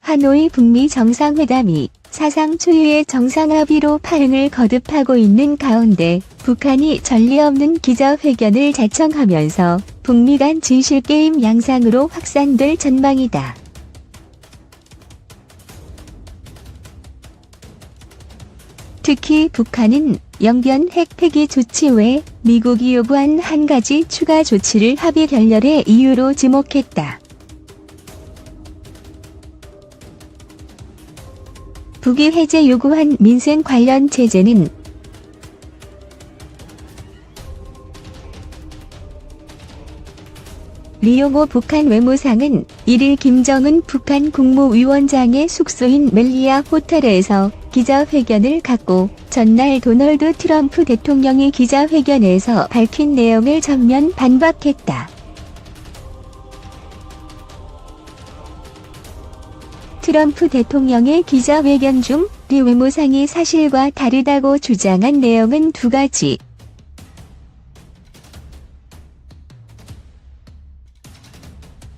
하노이 북미 정상회담이 사상 초유의 정상합의로 파행을 거듭하고 있는 가운데 북한이 전례 없는 기자회견을 자청하면서 북미 간 진실게임 양상으로 확산될 전망이다. 특히 북한은 영변 핵 폐기 조치 외 미국이 요구한 한 가지 추가 조치를 합의 결렬의 이유로 지목했다. 북이 해제 요구한 민생 관련 제재는 리용호 북한 외무상은 1일 김정은 북한 국무위원장의 숙소인 멜리아 호텔에서 기자회견을 갖고 전날 도널드 트럼프 대통령이 기자회견에서 밝힌 내용을 전면 반박했다. 트럼프 대통령의 기자회견 중 리 외무상이 사실과 다르다고 주장한 내용은 두 가지.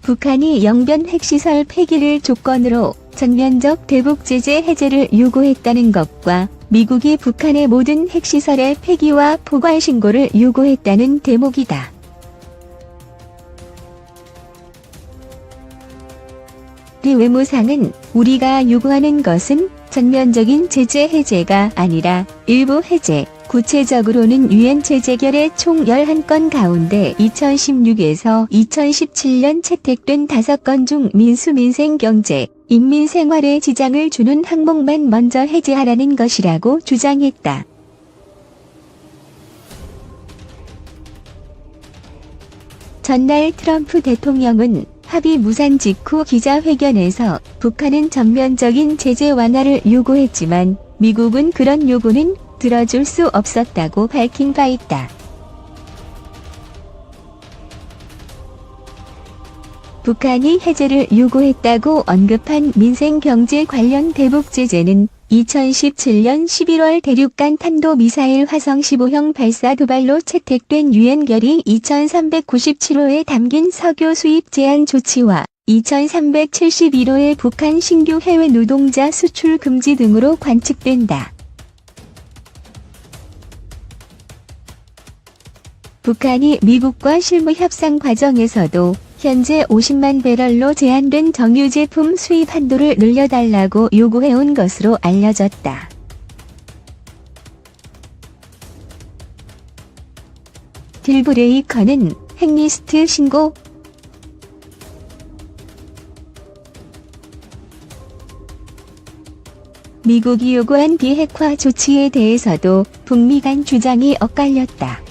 북한이 영변 핵시설 폐기를 조건으로 전면적 대북 제재 해제를 요구했다는 것과 미국이 북한의 모든 핵시설의 폐기와 포괄 신고를 요구했다는 대목이다. 리 외무상은 우리가 요구하는 것은 전면적인 제재 해제가 아니라 일부 해제, 구체적으로는 유엔 제재결의 총 11건 가운데 2016에서 2017년 채택된 5건 중 민수 민생 경제, 인민 생활에 지장을 주는 항목만 먼저 해제하라는 것이라고 주장했다. 전날 트럼프 대통령은 합의 무산 직후 기자회견에서 북한은 전면적인 제재 완화를 요구했지만 미국은 그런 요구는 들어줄 수 없었다고 밝힌 바 있다. 북한이 해제를 요구했다고 언급한 민생 경제 관련 대북 제재는 2017년 11월 대륙간 탄도미사일 화성 15형 발사 도발로 채택된 유엔 결의 2397호에 담긴 석유 수입 제한 조치와 2371호의 북한 신규 해외 노동자 수출 금지 등으로 관측된다. 북한이 미국과 실무 협상 과정에서도 현재 50만 배럴로 제한된 정유 제품 수입 한도를 늘려달라고 요구해온 것으로 알려졌다. 딜브레이커는 핵리스트 신고. 미국이 요구한 비핵화 조치에 대해서도 북미 간 주장이 엇갈렸다.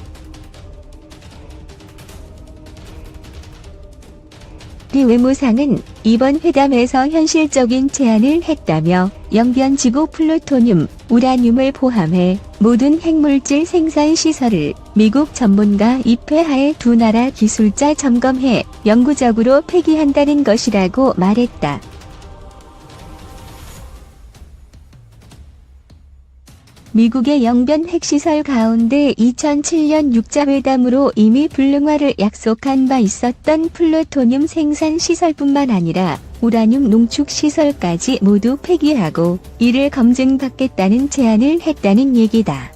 리 외무상은 이번 회담에서 현실적인 제안을 했다며 영변지구 플루토늄, 우라늄을 포함해 모든 핵물질 생산 시설을 미국 전문가 입회하에 두 나라 기술자 점검해 영구적으로 폐기한다는 것이라고 말했다. 미국의 영변 핵시설 가운데 2007년 육자회담으로 이미 불능화를 약속한 바 있었던 플루토늄 생산 시설뿐만 아니라 우라늄 농축 시설까지 모두 폐기하고 이를 검증받겠다는 제안을 했다는 얘기다.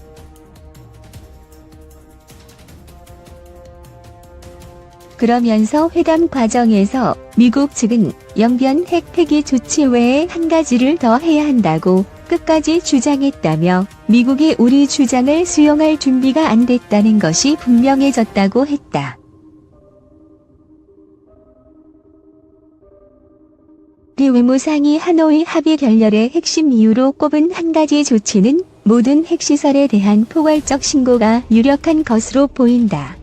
그러면서 회담 과정에서 미국 측은 영변 핵 폐기 조치 외에 한 가지를 더 해야 한다고 끝까지 주장했다며 미국이 우리 주장을 수용할 준비가 안 됐다는 것이 분명해졌다고 했다. 리 외무상이 하노이 합의 결렬의 핵심 이유로 꼽은 한 가지 조치는 모든 핵시설에 대한 포괄적 신고가 유력한 것으로 보인다.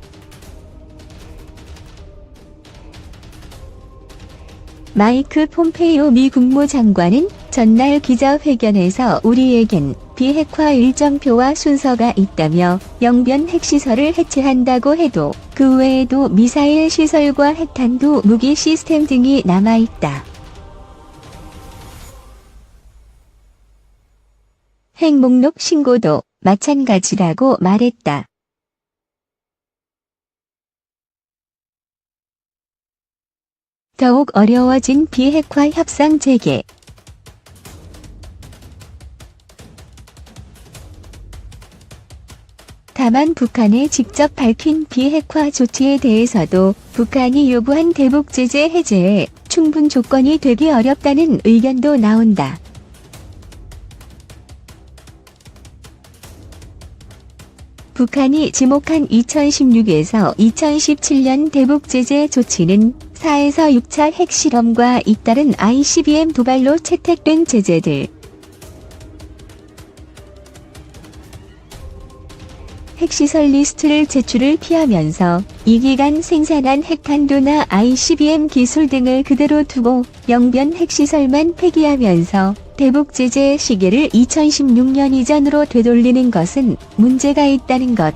마이크 폼페이오 미 국무장관은 전날 기자회견에서 우리에겐 비핵화 일정표와 순서가 있다며 영변 핵시설을 해체한다고 해도 그 외에도 미사일 시설과 핵탄두 무기 시스템 등이 남아있다. 핵 목록 신고도 마찬가지라고 말했다. 더욱 어려워진 비핵화 협상 재개. 다만 북한에 직접 밝힌 비핵화 조치에 대해서도 북한이 요구한 대북 제재 해제에 충분 조건이 되기 어렵다는 의견도 나온다. 북한이 지목한 2016에서 2017년 대북 제재 조치는 4에서 6차 핵실험과 잇따른 ICBM 도발로 채택된 제재들. 핵시설 리스트를 제출을 피하면서 이 기간 생산한 핵탄두나 ICBM 기술 등을 그대로 두고 영변 핵시설만 폐기하면서 대북 제재의 시계를 2016년 이전으로 되돌리는 것은 문제가 있다는 것.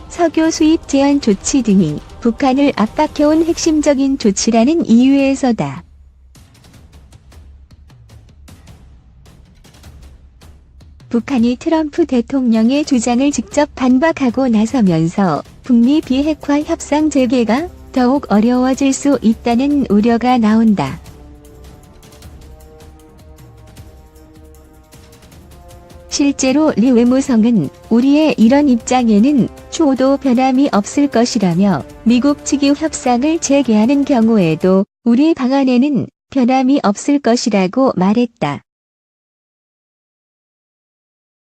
석유 수입 제한 조치 등이 북한을 압박해온 핵심적인 조치라는 이유에서다. 북한이 트럼프 대통령의 주장을 직접 반박하고 나서면서 북미 비핵화 협상 재개가 더욱 어려워질 수 있다는 우려가 나온다. 실제로 리 외무성은 우리의 이런 입장에는 추호도 변함이 없을 것이라며 미국 측이 협상을 재개하는 경우에도 우리 방안에는 변함이 없을 것이라고 말했다.